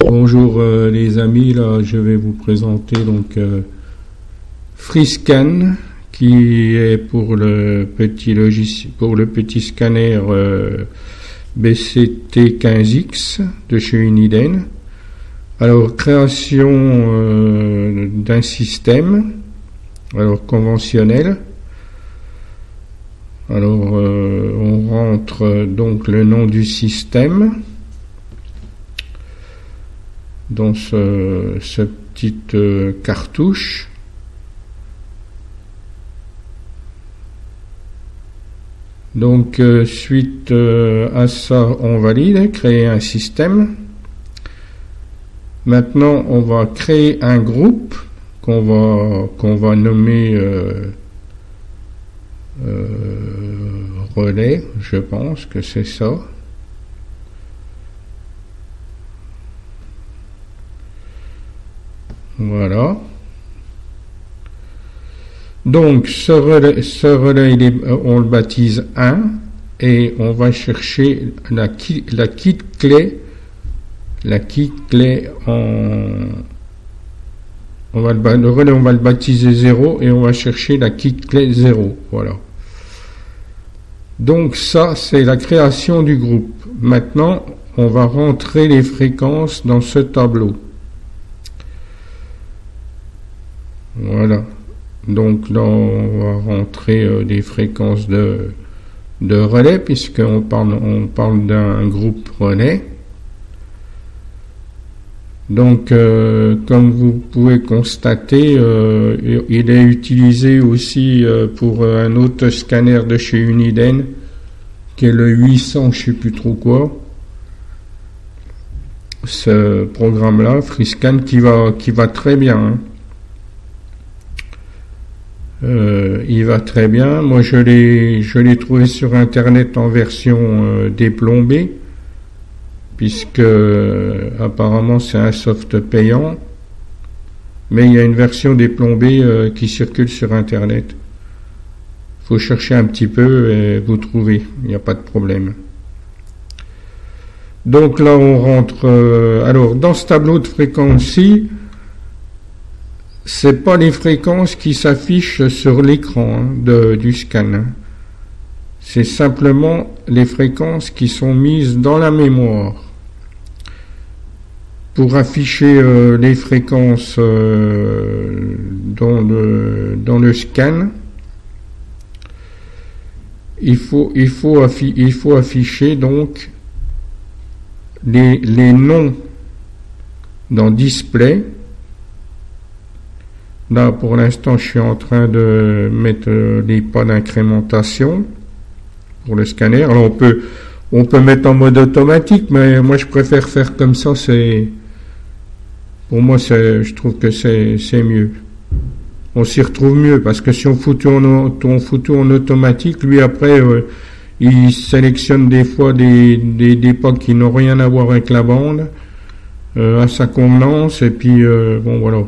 Bonjour les amis, là je vais vous présenter donc FreeScan qui est pour le petit logiciel, pour le petit scanner BCT15X de chez Uniden. Alors création d'un système conventionnel. Alors on rentre donc le nom du système dans ce petite cartouche. Donc suite à ça, on valide, créer un système. Maintenant, on va créer un groupe qu'on va nommer relais, je pense que c'est ça. Voilà. Donc ce relais on le baptise 1 et on va chercher la key clé le relais on va le baptiser 0 et on va chercher la key clé 0. Voilà. Donc ça c'est la création du groupe. Maintenant on va rentrer les fréquences dans ce tableau. Voilà. Donc là, on va rentrer des fréquences de relais, puisqu'on parle d'un groupe relais. Donc, comme vous pouvez constater, il est utilisé aussi pour un autre scanner de chez Uniden, qui est le 800, je sais plus trop quoi. Ce programme-là, FreeScan, qui va très bien. Hein. Il va très bien. Moi, je l'ai trouvé sur Internet en version déplombée, puisque apparemment c'est un soft payant, mais il y a une version déplombée qui circule sur Internet. Faut chercher un petit peu et vous trouvez. Il n'y a pas de problème. Donc là, on rentre. Alors, dans ce tableau de fréquences-ci, c'est pas les fréquences qui s'affichent sur l'écran du scan. C'est simplement les fréquences qui sont mises dans la mémoire. Pour afficher les fréquences dans le scan, il faut afficher donc les noms dans Display. Là, pour l'instant, je suis en train de mettre les pas d'incrémentation pour le scanner. Alors, on peut mettre en mode automatique, mais moi, je préfère faire comme ça. Pour moi, je trouve que c'est mieux. On s'y retrouve mieux, parce que si on fout tout en automatique, lui, après, il sélectionne des fois des pas qui n'ont rien à voir avec la bande, à sa convenance, et puis, bon, voilà.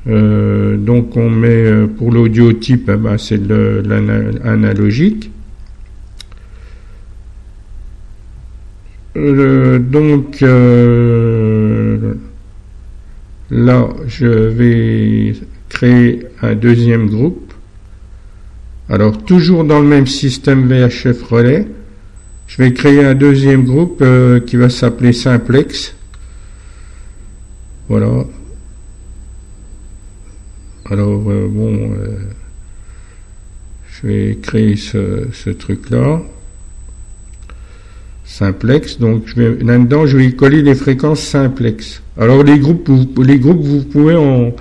Donc on met pour l'audio type, c'est l'analogique. Donc là je vais créer un deuxième groupe. Alors toujours dans le même système VHF relais, je vais créer un deuxième groupe qui va s'appeler Simplex. Voilà. Alors je vais créer ce truc-là, Simplex. Donc là-dedans, je vais y coller les fréquences Simplex. Alors les groupes, vous pouvez en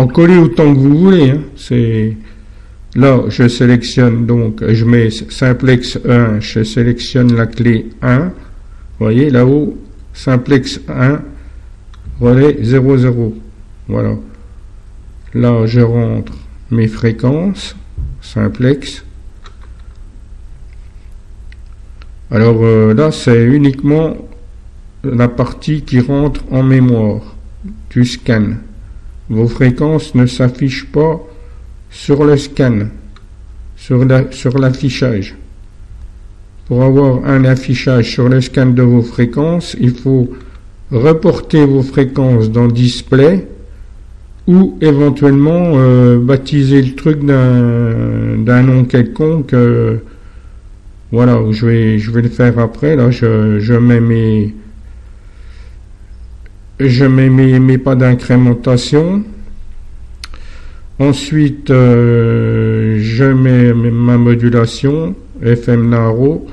coller autant que vous voulez. Hein. Là, je sélectionne donc, je mets Simplex 1, je sélectionne la clé 1. Vous voyez là-haut, Simplex 1, relais 00. Voilà. Là, je rentre mes fréquences, Simplex. Alors là, c'est uniquement la partie qui rentre en mémoire du scan. Vos fréquences ne s'affichent pas sur le scan, sur l'affichage. Pour avoir un affichage sur le scan de vos fréquences, il faut reporter vos fréquences dans display ou éventuellement baptiser le truc d'un nom quelconque. Voilà, je vais le faire après. Là, je mets mes pas d'incrémentation. Ensuite, je mets ma modulation FM Narrow.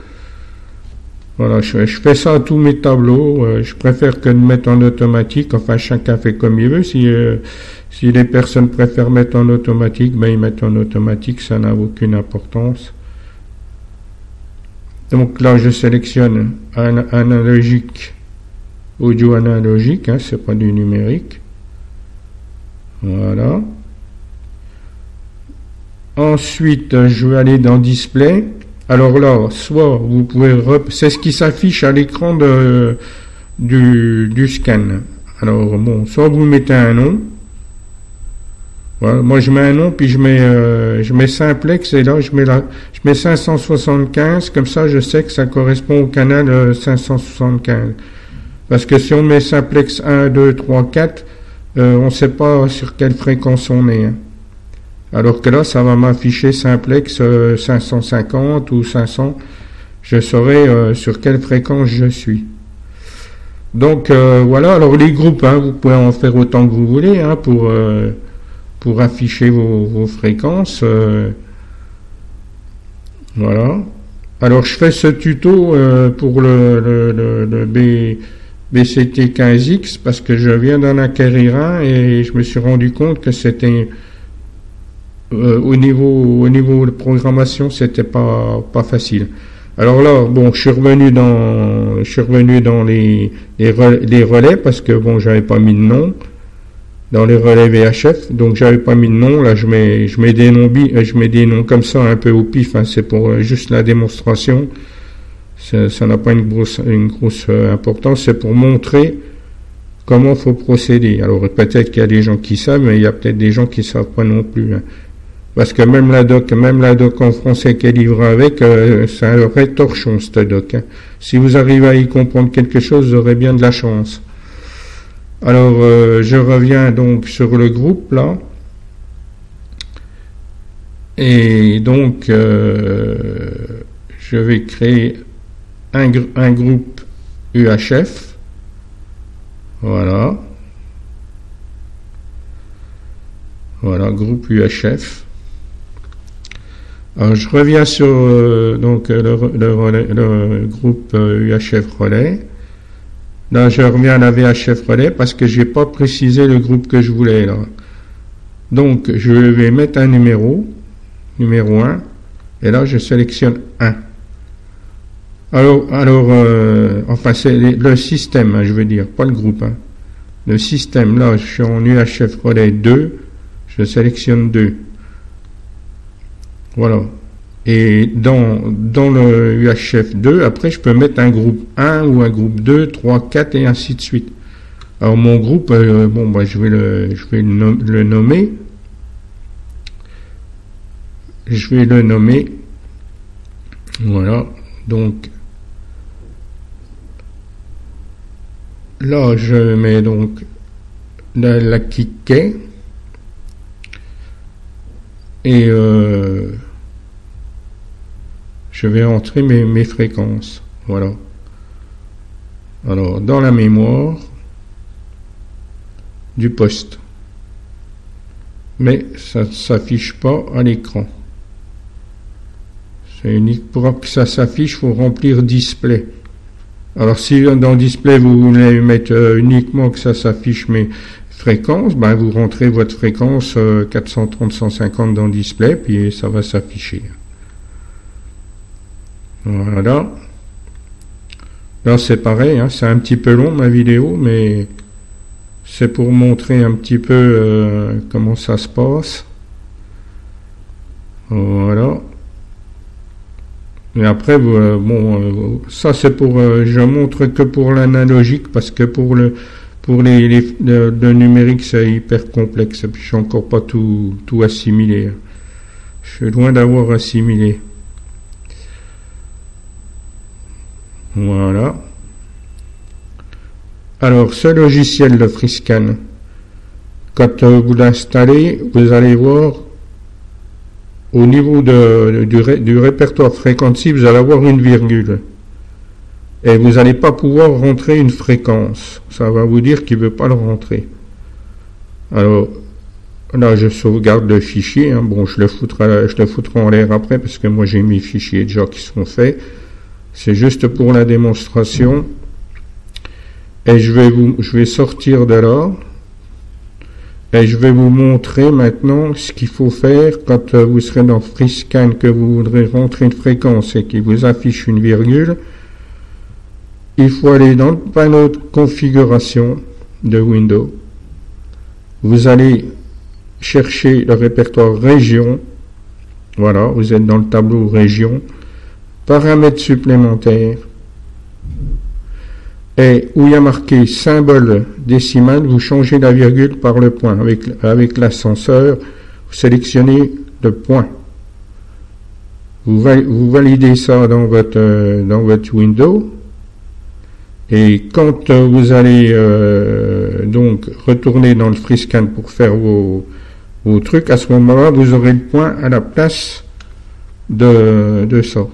Voilà, je fais ça à tous mes tableaux. Je préfère que de mettre en automatique. Enfin, chacun fait comme il veut. Si les personnes préfèrent mettre en automatique, ben ils mettent en automatique. Ça n'a aucune importance. Donc là, je sélectionne analogique, audio analogique. Hein, c'est pas du numérique. Voilà. Ensuite, je vais aller dans display. Alors là, soit vous pouvez, c'est ce qui s'affiche à l'écran du scan. Alors bon, soit vous mettez un nom. Voilà, moi je mets un nom puis je mets simplex et là je mets 575, comme ça je sais que ça correspond au canal 575. Parce que si on met simplex 1, 2, 3, 4, on ne sait pas sur quelle fréquence on est. Hein. Alors que là, ça va m'afficher simplex 550 ou 500. Je saurai sur quelle fréquence je suis. Donc voilà, alors les groupes, hein, vous pouvez en faire autant que vous voulez hein, pour afficher vos fréquences. Voilà. Alors je fais ce tuto pour le BCT 15X parce que je viens d'en acquérir un et je me suis rendu compte que c'était au niveau de programmation, c'était pas facile. Alors là, bon, je suis revenu dans les relais parce que bon, j'avais pas mis de nom dans les relais VHF, donc j'avais pas mis de nom. Là, je mets des noms comme ça un peu au pif. Hein, c'est pour juste la démonstration. Ça n'a pas une grosse importance. C'est pour montrer comment faut procéder. Alors peut-être qu'il y a des gens qui savent, mais il y a peut-être des gens qui savent pas non plus. Hein. Parce que même la doc en français qui est livrée avec, c'est un vrai torchon, cette doc. Hein. Si vous arrivez à y comprendre quelque chose, vous aurez bien de la chance. Alors, je reviens donc sur le groupe, là. Et donc, je vais créer un groupe UHF. Voilà. Voilà, groupe UHF. Alors, je reviens sur donc le groupe UHF relais. Là, je reviens à la VHF relais parce que j'ai pas précisé le groupe que je voulais là. Donc, je vais mettre un numéro 1, et là, je sélectionne 1. Alors, enfin, c'est le système, hein, je veux dire, pas le groupe. Hein. Le système, là, je suis en UHF relais 2, je sélectionne 2. Voilà. Et dans le UHF 2, après, je peux mettre un groupe 1 ou un groupe 2, 3, 4 et ainsi de suite. Alors, mon groupe, bon, bah, je vais le nommer. Je vais le nommer. Voilà. Donc, là, je mets donc la key. Et je vais entrer mes fréquences. Voilà. Alors, dans la mémoire du poste. Mais ça ne s'affiche pas à l'écran. C'est unique. Pour que ça s'affiche, il faut remplir display. Alors, si dans display, vous voulez mettre uniquement que ça s'affiche mes fréquences, ben, vous rentrez votre fréquence 430-150 dans display, puis ça va s'afficher. Voilà. Là, c'est pareil, hein, c'est un petit peu long ma vidéo, mais c'est pour montrer un petit peu comment ça se passe. Voilà. Et après, bon, ça c'est pour, je montre que pour l'analogique, parce que pour le numérique, c'est hyper complexe. Et puis, je n'ai encore pas tout assimilé. Je suis loin d'avoir assimilé. Voilà. Alors, ce logiciel, le FreeScan, quand vous l'installez, vous allez voir au niveau du répertoire Frequency, vous allez avoir une virgule. Et vous n'allez pas pouvoir rentrer une fréquence. Ça va vous dire qu'il ne veut pas le rentrer. Alors, là, je sauvegarde le fichier. Hein. Bon, je le foutrai en l'air après parce que moi, j'ai mes fichiers déjà qui sont faits. C'est juste pour la démonstration. Et je vais sortir de là. Et je vais vous montrer maintenant ce qu'il faut faire quand vous serez dans FreeScan, que vous voudrez rentrer une fréquence et qu'il vous affiche une virgule. Il faut aller dans le panneau de configuration de Windows. Vous allez chercher le répertoire région. Voilà, vous êtes dans le tableau région. Paramètres supplémentaires. Et où il y a marqué symbole décimal, vous changez la virgule par le point. Avec l'ascenseur, vous sélectionnez le point. Vous validez ça dans votre Windows. Et quand vous allez donc retourner dans le FreeScan pour faire vos trucs, à ce moment-là, vous aurez le point à la place de ça.